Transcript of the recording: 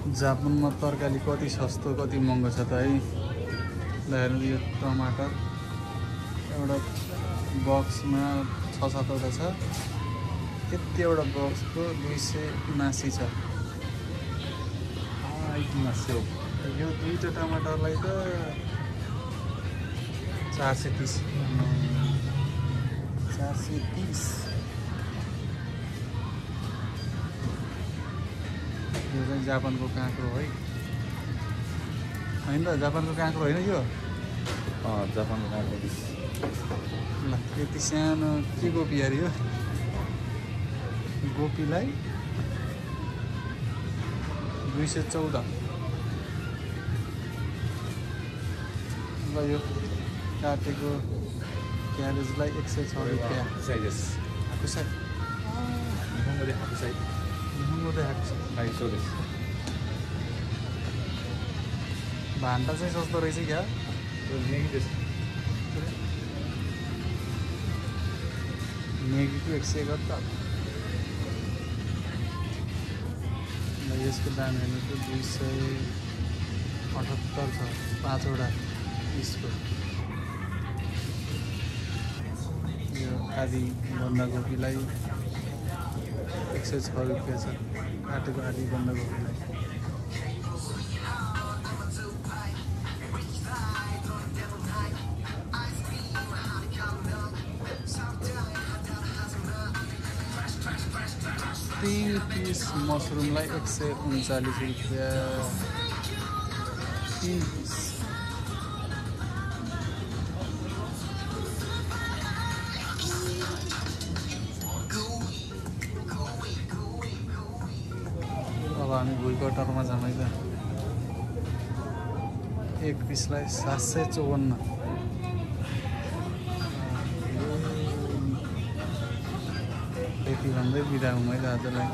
जापानमा तरकारी कति सस्तो कति महँगो छ त है। ल हेर्नु यो टमाटर एउटा बक्समा 6-7 वटा छ। यति एउटा बक्सको 279 छ। यो दुईटा टमाटरलाई त 430 यो चाहिँ जापानको काँक्रो है होइन त? जापानको काँक्रो होइन यो? जापानको काँक्रो। ल यति सानो के गोपी अरे यो? गोपीलाई 214। ल यो काटेको क्याबेजलाई 106 रुपियाँ। हाकुसाई भान्टा चाहिँ सस्तो रहेछ क्या? मेगीको 171 त। यसको दाम हेर्नु त 278 छ 5 वटा पिसको। यो आधी बन्दाकोपीलाई 106 रुपियाँ छ काटेको आधी बन्दाकोपीलाई। तीन पीस मसरुमलाई 139 रुपियाँ 3 पीस। अब हामी भुइँकटरमा जाउँ है त। एक पिसलाई 754। यति भन्दै बिदा हुँ है त आजलाई।